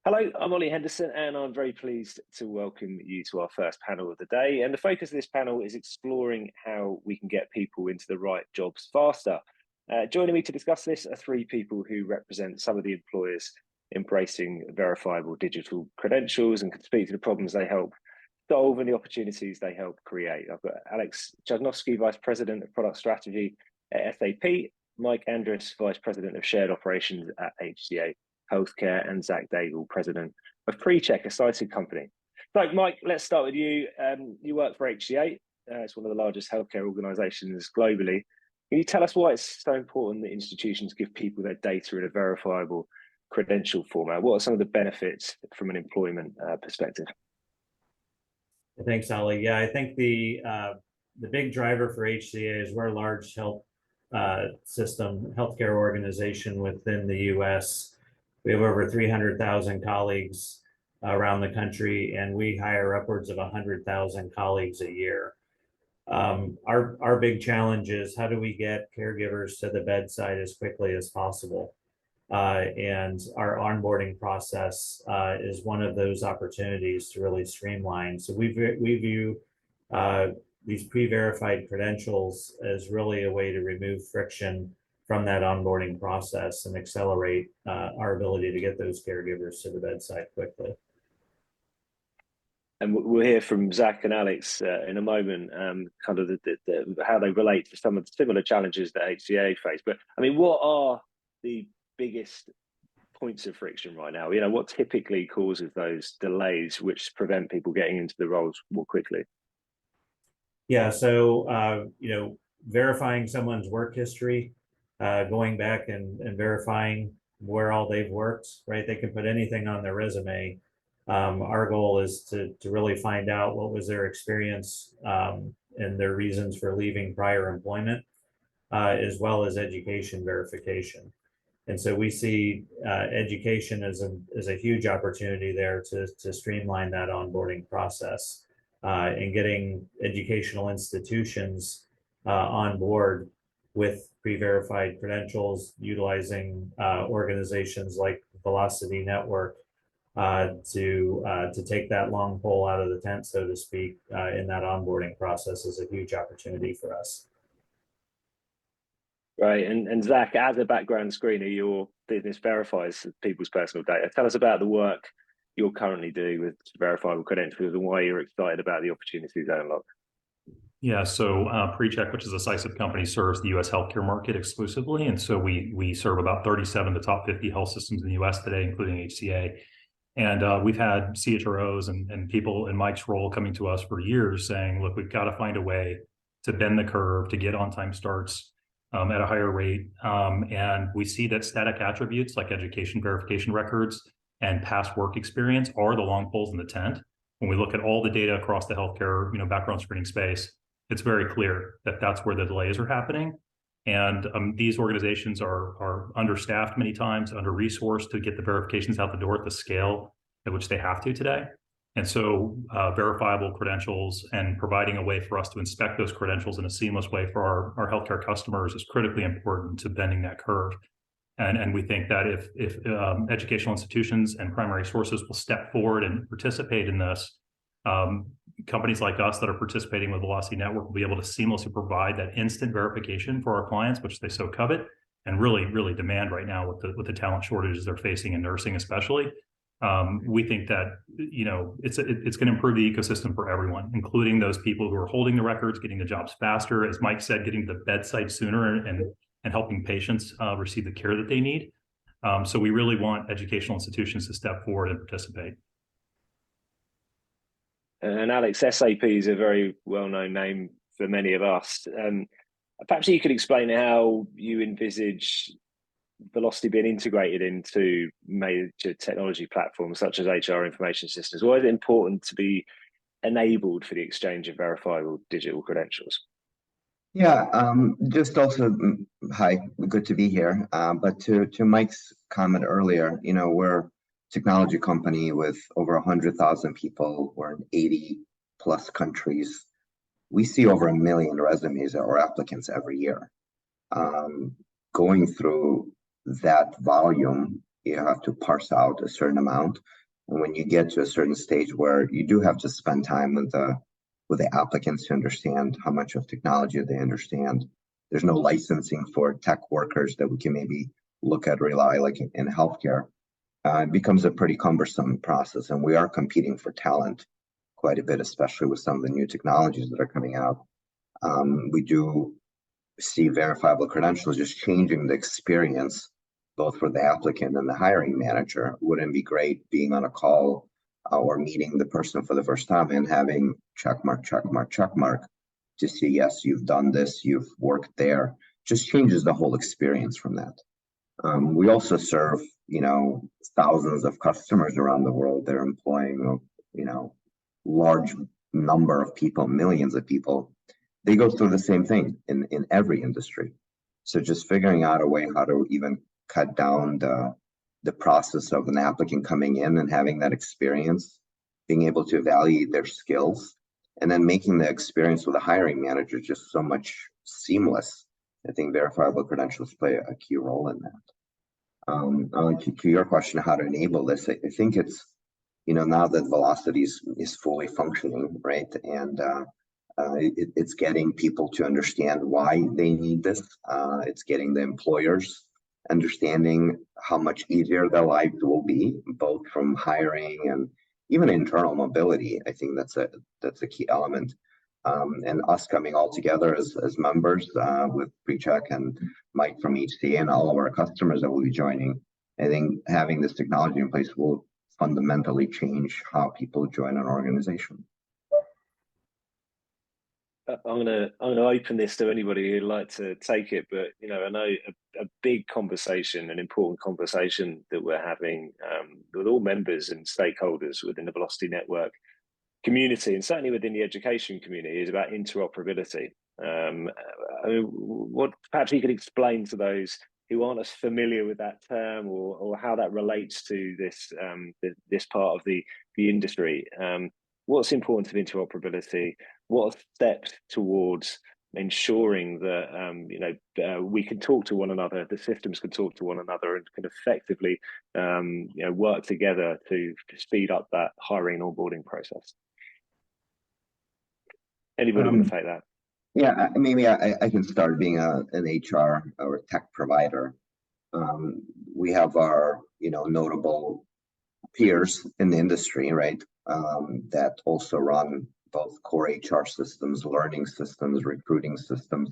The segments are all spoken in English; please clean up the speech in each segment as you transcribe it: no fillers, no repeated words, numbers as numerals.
Hello, I'm Ollie Henderson, and I'm very pleased to welcome you to our first panel of the day. And the focus of this panel is exploring how we can get people into the right jobs faster. Joining me to discuss this are three people who represent some of the employers embracing verifiable digital credentials and can speak to the problems they help solve and the opportunities they help create. I've got Alex Chudnovsky, Vice President of Product Strategy at SAP, Mike Andrus, Vice President of Shared Operations at HCA Healthcare, and Zach Daigle, President of Precheck, a Cisive company. So, Mike, let's start with you. You work for HCA. It's one of the largest healthcare organizations globally. Can you tell us why it's so important that institutions give people their data in a verifiable credential format? What are some of the benefits from an employment perspective? Thanks, Ollie. Yeah, I think the big driver for HCA is we're a large healthcare organization within the U.S. We have over 300,000 colleagues around the country, and we hire upwards of 100,000 colleagues a year. Our big challenge is how do we get caregivers to the bedside as quickly as possible? And our onboarding process is one of those opportunities to really streamline. So we view these pre-verified credentials as really a way to remove friction from that onboarding process and accelerate our ability to get those caregivers to the bedside quickly. And we'll hear from Zach and Alex in a moment, kind of how they relate to some of the similar challenges that HCA face. But I mean, what are the biggest points of friction right now? You know, what typically causes those delays which prevent people getting into the roles more quickly? Yeah, so verifying someone's work history, going back and verifying where all they've worked, right? They can put anything on their resume. Our goal is to really find out what was their experience and their reasons for leaving prior employment, as well as education verification. And so we see education as a huge opportunity there to streamline that onboarding process and getting educational institutions on board with pre-verified credentials, utilizing organizations like Velocity Network to take that long pole out of the tent, so to speak, in that onboarding process is a huge opportunity for us. Right, and Zach, as a background screener, your business verifies people's personal data. Tell us about the work you're currently doing with verifiable credentials and why you're excited about the opportunities they unlock. Yeah, so Precheck, which is a Cisive company, serves the U.S. healthcare market exclusively. And so we serve about 37 of the top 50 health systems in the U.S. today, including HCA. And we've had CHROs and people in Mike's role coming to us for years saying, look, we've got to find a way to bend the curve, to get on-time starts at a higher rate. And we see that static attributes like education verification records and past work experience are the long poles in the tent. When we look at all the data across the healthcare background screening space, it's very clear that that's where the delays are happening. And these organizations are understaffed many times, under-resourced to get the verifications out the door at the scale at which they have to today. And so verifiable credentials and providing a way for us to inspect those credentials in a seamless way for our healthcare customers is critically important to bending that curve. And we think that if educational institutions and primary sources will step forward and participate in this, companies like us that are participating with Velocity Network will be able to seamlessly provide that instant verification for our clients, which they so covet and really demand right now with the talent shortages they're facing in nursing, especially. We think that it's going to improve the ecosystem for everyone, including those people who are holding the records, getting the jobs faster, as Mike said, getting to the bedside sooner and helping patients receive the care that they need. So we really want educational institutions to step forward and participate. And Alex, SAP is a very well-known name for many of us. Perhaps you could explain how you envisage Velocity being integrated into major technology platforms such as HR information systems. Why is it important to be enabled for the exchange of verifiable digital credentials? Yeah, just also, hi, good to be here. But to Mike's comment earlier, we're a technology company with over 100,000 people. We're in 80 plus countries. We see over 1 million resumes or applicants every year. Going through that volume you have to parse out a certain amount. And when you get to a certain stage where you do have to spend time with the applicants to understand how much of technology they understand, there's no licensing for tech workers that we can maybe look at, rely like in healthcare. It becomes a pretty cumbersome process, and we are competing for talent quite a bit, especially with some of the new technologies that are coming out. We do see verifiable credentials just changing the experience, both for the applicant and the hiring manager. Wouldn't it be great being on a call or meeting the person for the first time and having check mark, check mark, check mark to see, yes, you've done this, you've worked there. Just changes the whole experience from that. We also serve, thousands of customers around the world. They're employing, large number of people, millions of people. They go through the same thing in every industry. So just figuring out a way how to even cut down the process of an applicant coming in and having that experience, being able to evaluate their skills, and then making the experience with a hiring manager just so much seamless. I think verifiable credentials play a key role in that. To your question, how to enable this, I think it's, now that Velocity is fully functioning, right? And it's getting people to understand why they need this. It's getting the employers understanding how much easier their lives will be, both from hiring and even internal mobility. I think that's a key element. And us coming all together as members with Precheck and Mike from HCA and all of our customers that will be joining, I think having this technology in place will fundamentally change how people join an organization. I'm gonna open this to anybody who'd like to take it, but I know a big conversation, an important conversation that we're having with all members and stakeholders within the Velocity Network community, and certainly within the education community, is about interoperability. What perhaps you could explain to those who aren't as familiar with that term, or how that relates to this part of the industry. What's important to interoperability? What are steps towards ensuring that we can talk to one another, the systems can talk to one another, and can effectively work together to speed up that hiring and onboarding process? Anybody want to take that? Yeah, maybe I can start. Being an HR or tech provider, we have our notable peers in the industry, right? That also run both core HR systems, learning systems, recruiting systems.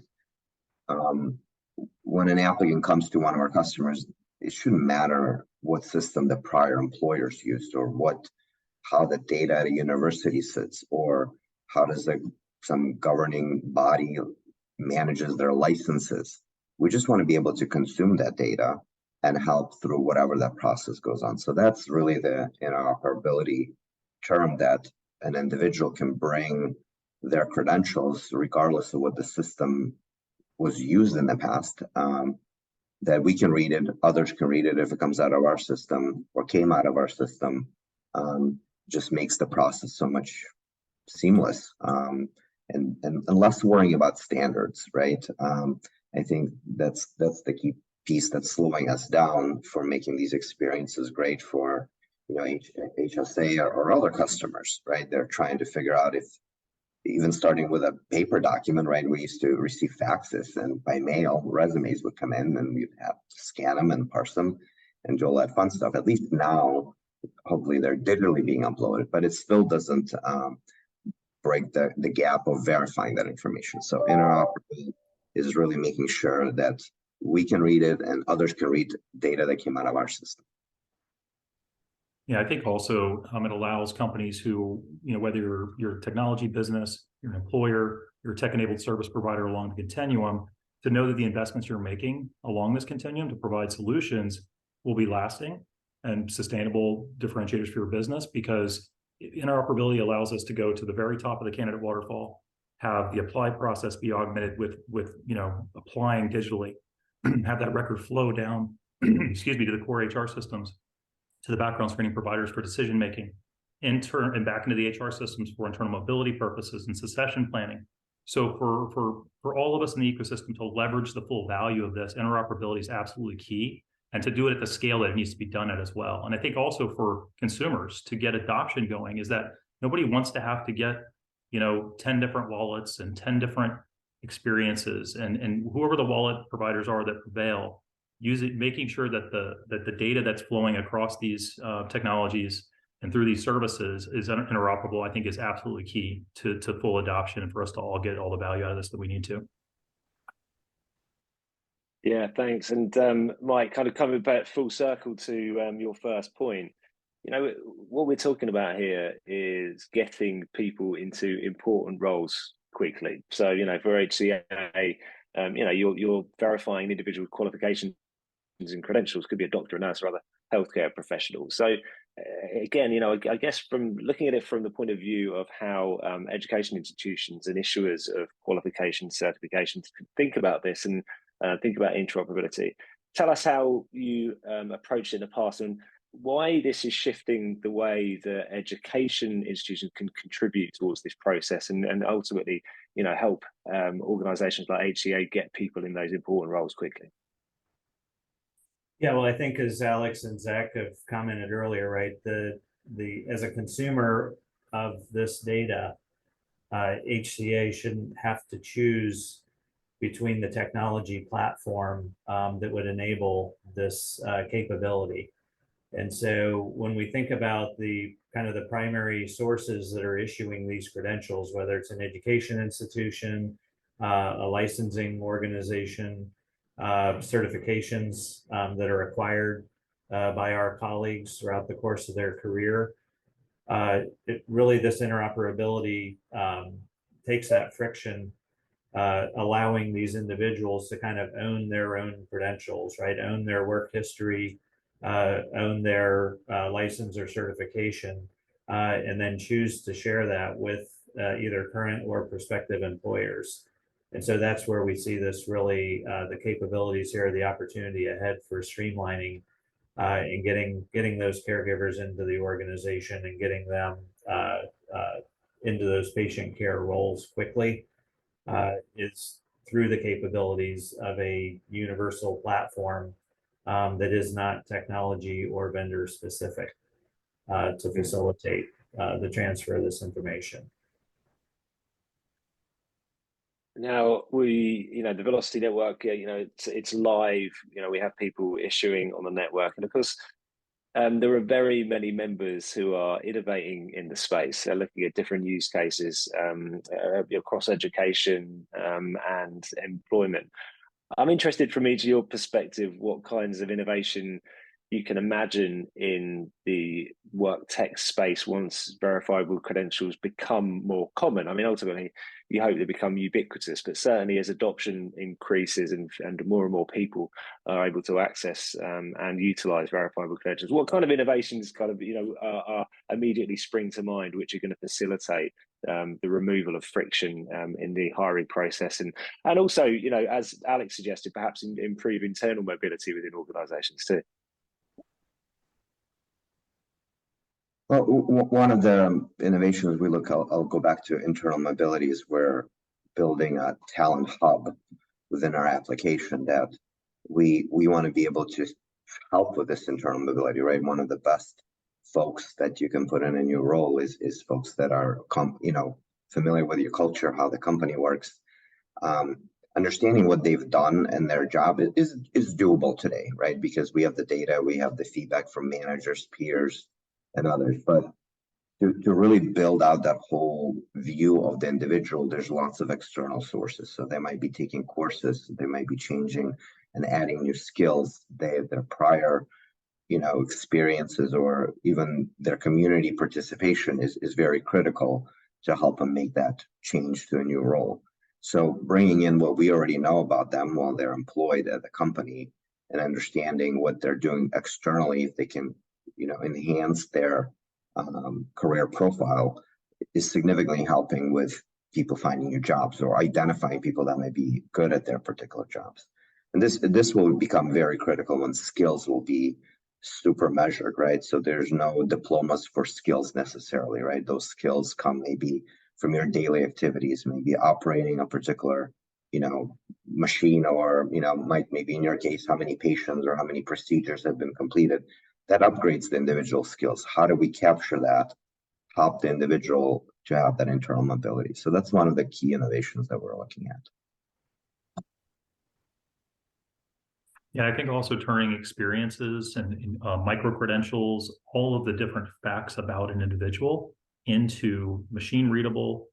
When an applicant comes to one of our customers, it shouldn't matter what system the prior employers used, or how the data at a university sits, or how does some governing body manages their licenses. We just want to be able to consume that data and help through whatever that process goes on. So that's really the interoperability term, that an individual can bring their credentials, regardless of what the system was used in the past, that we can read it, others can read it if it comes out of our system or came out of our system. Just makes the process so much seamless, and less worrying about standards, right? I think that's the key piece that's slowing us down for making these experiences great for HSA or other customers, right? They're trying to figure out if, even starting with a paper document, right? We used to receive faxes, and by mail, resumes would come in, and we'd have to scan them and parse them and do all that fun stuff. At least now, hopefully they're digitally being uploaded, but it still doesn't break the gap of verifying that information. So interoperability is really making sure that we can read it and others can read data that came out of our system. Yeah, I think also it allows companies who, whether you're a technology business, you're an employer, you're a tech-enabled service provider along the continuum, to know that the investments you're making along this continuum to provide solutions will be lasting and sustainable differentiators for your business, because interoperability allows us to go to the very top of the candidate waterfall, have the apply process be augmented with applying digitally, have that record flow down, excuse me, to the core HR systems, to the background screening providers for decision making, and back into the HR systems for internal mobility purposes and succession planning. So for all of us in the ecosystem to leverage the full value of this, interoperability is absolutely key. and to do it at the scale that it needs to be done at as well. And I think also for consumers to get adoption going is that nobody wants to have to get, 10 different wallets and 10 different experiences, and whoever the wallet providers are that prevail, making sure that the data that's flowing across these technologies and through these services is interoperable, I think is absolutely key to full adoption and for us to all get all the value out of this that we need to. Yeah, thanks. And Mike, kind of coming back full circle to your first point, what we're talking about here is getting people into important roles quickly. So, for HCA, you're verifying individual qualifications and credentials, could be a doctor, a nurse, or other healthcare professionals. So again, I guess from looking at it from the point of view of how education institutions and issuers of qualification certifications think about this and think about interoperability, tell us how you approached it in the past and why this is shifting the way that education institutions can contribute towards this process and ultimately, help organizations like HCA get people in those important roles quickly. Yeah, well, I think as Alex and Zach have commented earlier, right, as a consumer of this data, HCA shouldn't have to choose between the technology platform that would enable this capability. And so when we think about the primary sources that are issuing these credentials, whether it's an education institution, a licensing organization, certifications that are acquired by our colleagues throughout the course of their career, this interoperability takes that friction, allowing these individuals to kind of own their own credentials, right? Own their work history, own their license or certification, and then choose to share that with either current or prospective employers. And so that's where we see this really, the capabilities here, the opportunity ahead for streamlining and getting those caregivers into the organization and getting them into those patient care roles quickly is through the capabilities of a universal platform that is not technology or vendor specific to facilitate the transfer of this information. Now the Velocity network, it's live. We have people issuing on the network, and of course, there are very many members who are innovating in the space. They're looking at different use cases across education and employment. I'm interested from each of your perspective, what kinds of innovation you can imagine in the work tech space once verifiable credentials become more common. I mean, ultimately, you hope they become ubiquitous, but certainly as adoption increases and more people are able to access and utilize verifiable credentials, what kind of innovations are immediately spring to mind, which are going to facilitate the removal of friction in the hiring process and also, as Alex suggested, perhaps improve internal mobility within organizations too? Well, one of the innovations I'll go back to internal mobility, is we're building a talent hub within our application that we want to be able to help with this internal mobility, right? One of the best folks that you can put in a new role is folks that are, familiar with your culture, how the company works. Understanding what they've done and their job is doable today, right? Because we have the data, we have the feedback from managers, peers, and others. But to really build out that whole view of the individual, there's lots of external sources. So they might be taking courses, they might be changing and adding new skills. Their prior, experiences or even their community participation is very critical to help them make that change to a new role. So bringing in what we already know about them while they're employed at the company and understanding what they're doing externally, if they can enhance their career profile, is significantly helping with people finding new jobs or identifying people that might be good at their particular jobs. And this will become very critical when skills will be super measured, right? So there's no diplomas for skills necessarily, right? Those skills come maybe from your daily activities, maybe operating a particular machine, or maybe in your case, how many patients or how many procedures have been completed. That upgrades the individual skills. How do we capture that, help the individual to have that internal mobility? So that's one of the key innovations that we're looking at. Yeah, I think also turning experiences and micro-credentials, all of the different facts about an individual into machine-readable,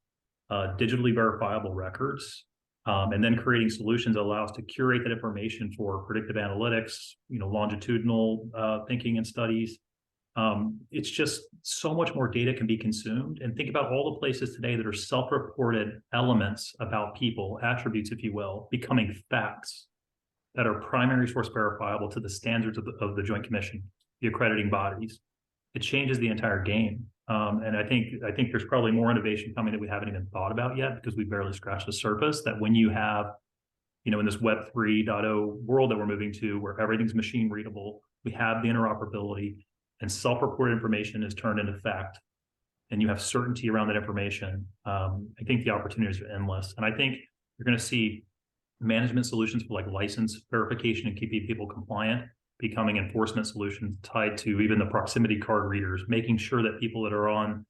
digitally verifiable records, and then creating solutions that allow us to curate that information for predictive analytics, longitudinal thinking and studies. It's just so much more data can be consumed. And think about all the places today that are self-reported elements about people, attributes, if you will, becoming facts that are primary source verifiable to the standards of the Joint Commission, the accrediting bodies. It changes the entire game. And I think there's probably more innovation coming that we haven't even thought about yet, because we barely scratched the surface. That when you have, in this Web 3.0 world that we're moving to, where everything's machine readable, we have the interoperability, and self-reported information is turned into fact, and you have certainty around that information. I think the opportunities are endless. And I think you're going to see management solutions for like license verification and keeping people compliant becoming enforcement solutions tied to even the proximity card readers, making sure that people that are on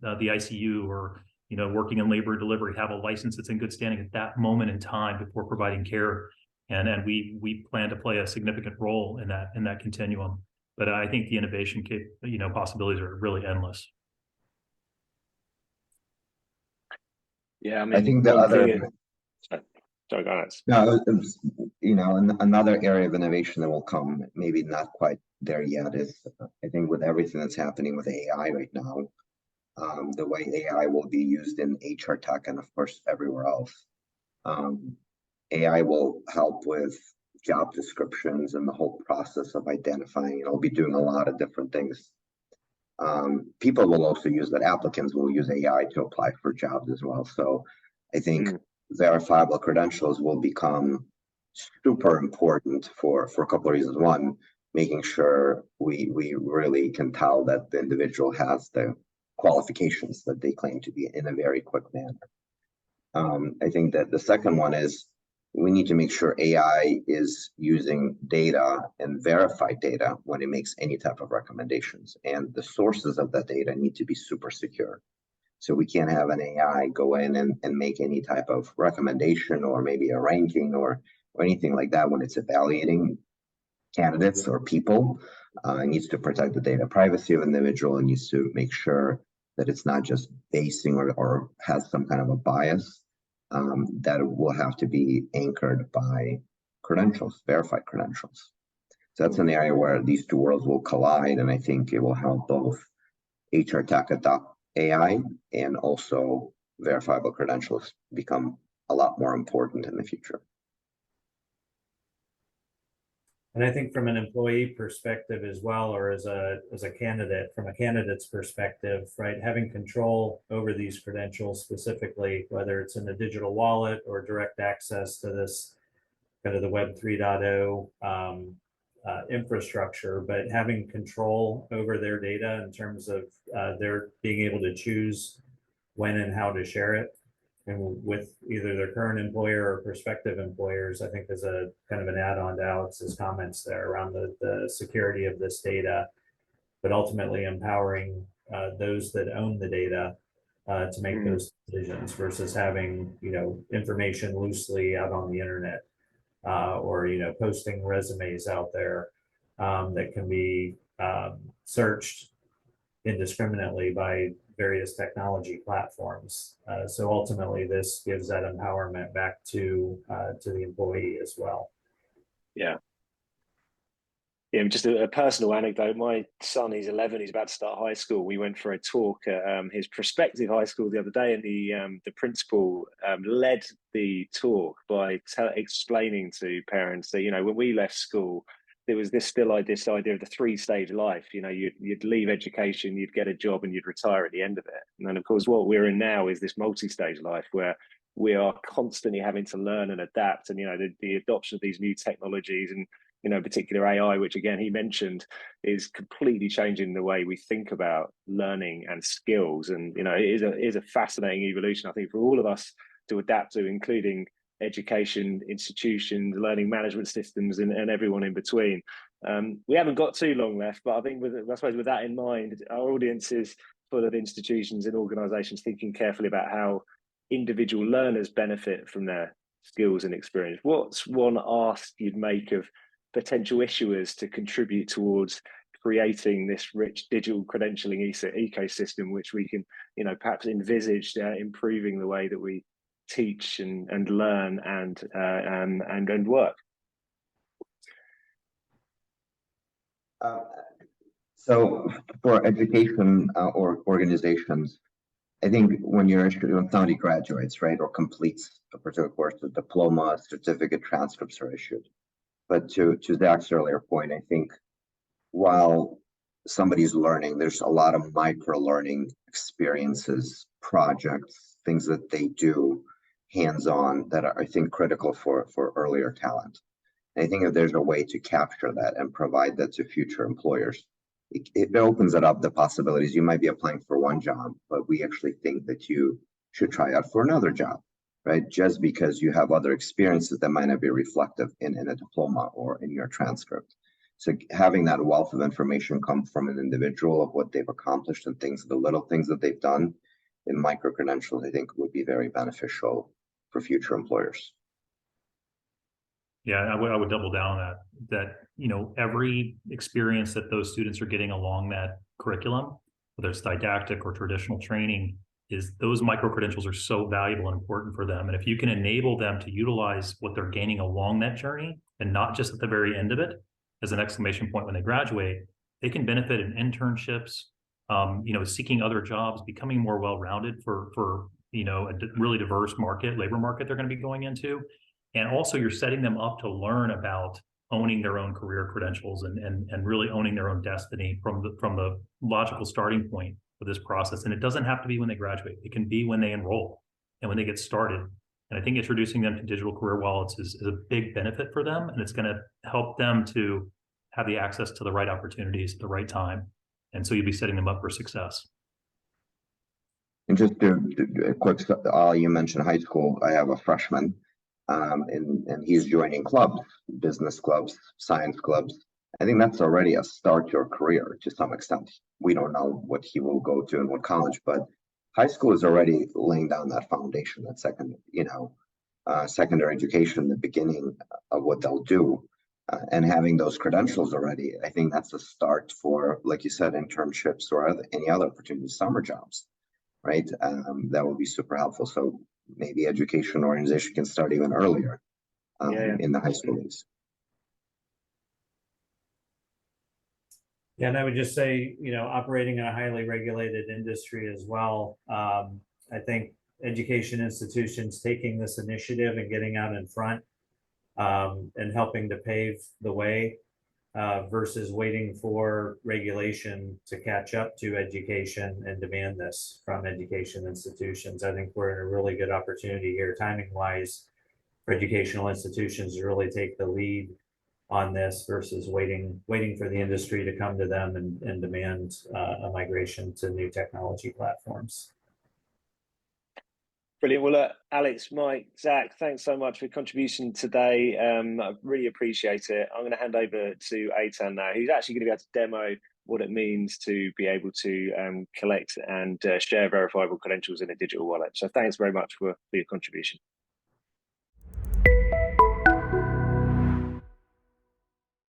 the ICU or working in labor and delivery have a license that's in good standing at that moment in time before providing care. And we plan to play a significant role in that continuum. But I think the innovation possibilities are really endless. Yeah, I think the other. Sorry, go on. No, another area of innovation that will come, maybe not quite there yet, is I think with everything that's happening with AI right now, the way AI will be used in HR tech and of course everywhere else. AI will help with job descriptions and the whole process of identifying. It'll be doing a lot of different things. People will also use that. Applicants will use AI to apply for jobs as well. So I think verifiable credentials will become super important for a couple of reasons. One, making sure we really can tell that the individual has the qualifications that they claim to be in a very quick manner. I think that the second one is we need to make sure AI is using data and verified data when it makes any type of recommendations. And the sources of that data need to be super secure. So we can't have an AI go in and make any type of recommendation or maybe a ranking or anything like that when it's evaluating candidates or people. It needs to protect the data privacy of individual. It needs to make sure that it's not just basing or has some kind of a bias. That will have to be anchored by credentials, verified credentials. So that's an area where these two worlds will collide, and I think it will help both HR tech adopt AI and also verifiable credentials become a lot more important in the future. And I think from an employee perspective as well, or as a candidate, from a candidate's perspective, right, having control over these credentials specifically, whether it's in a digital wallet or direct access to this kind of the Web 3.0 infrastructure, but having control over their data in terms of their being able to choose when and how to share it, and with either their current employer or prospective employers, I think is a kind of an add-on to Alex's comments there around the security of this data, but ultimately empowering those that own the data to make those decisions versus having information loosely out on the internet or posting resumes out there that can be searched indiscriminately by various technology platforms. So ultimately, this gives that empowerment back to the employee as well. Yeah. Yeah, just a personal anecdote. My son, he's 11. He's about to start high school. We went for a talk at his prospective high school the other day, and the principal led the talk by explaining to parents that when we left school, there was this idea of the three-stage life. You'd leave education, you'd get a job, and you'd retire at the end of it. And then, of course, what we're in now is this multi-stage life where we are constantly having to learn and adapt. And the adoption of these new technologies, and particular AI, which again he mentioned, is completely changing the way we think about learning and skills. And it is a fascinating evolution, I think, for all of us to adapt to, including education institutions, learning management systems, and everyone in between. We haven't got too long left, but I think I suppose with that in mind, our audience is full of institutions and organisations thinking carefully about how individual learners benefit from their skills and experience. What's one ask you'd make of potential issuers to contribute towards creating this rich digital credentialing ecosystem, which we can, perhaps envisage improving the way that we teach and learn and work? So for education or organizations, I think when somebody graduates, right, or completes a particular course, a diploma, certificate, transcripts are issued. But to Zach's earlier point, I think while somebody's learning, there's a lot of micro-learning experiences, projects, things that they do hands-on that are, I think, critical for earlier talent. And I think if there's a way to capture that and provide that to future employers, it opens it up the possibilities. You might be applying for one job, but we actually think that you should try out for another job, right? Just because you have other experiences that might not be reflective in a diploma or in your transcript. So having that wealth of information come from an individual of what they've accomplished and the little things that they've done in micro-credentials, I think would be very beneficial for future employers. Yeah, I would double down on that every experience that those students are getting along that curriculum, whether it's didactic or traditional training, is those micro-credentials are so valuable and important for them. And if you can enable them to utilize what they're gaining along that journey and not just at the very end of it as an exclamation point when they graduate, they can benefit in internships, seeking other jobs, becoming more well-rounded for a really diverse labor market they're going to be going into. And also you're setting them up to learn about owning their own career credentials and really owning their own destiny from the logical starting point of this process. And it doesn't have to be when they graduate. It can be when they enroll and when they get started. And I think introducing them to digital career wallets is a big benefit for them. And it's going to help them to have the access to the right opportunities at the right time. And so you'll be setting them up for success. And just a quick, you mentioned high school. I have a freshman. And he's joining clubs, business clubs, science clubs. I think that's already a start to your career to some extent. We don't know what he will go to in what college, but high school is already laying down that foundation, that secondary education, the beginning of what they'll do. And having those credentials already, I think that's a start for, like you said, internships or any other opportunities, summer jobs, right? That will be super helpful. So maybe education organization can start even earlier in the high school days. Yeah, and I would just say, operating in a highly regulated industry as well, I think education institutions taking this initiative and getting out in front and helping to pave the way versus waiting for regulation to catch up to education and demand this from education institutions. I think we're in a really good opportunity here, timing-wise, for educational institutions to really take the lead on this versus waiting for the industry to come to them and demand a migration to new technology platforms. Brilliant. Well, Alex, Mike, Zach, thanks so much for your contribution today. I really appreciate it. I'm going to hand over to Eitan now, who's actually going to be able to demo what it means to be able to collect and share verifiable credentials in a digital wallet. So thanks very much for your contribution.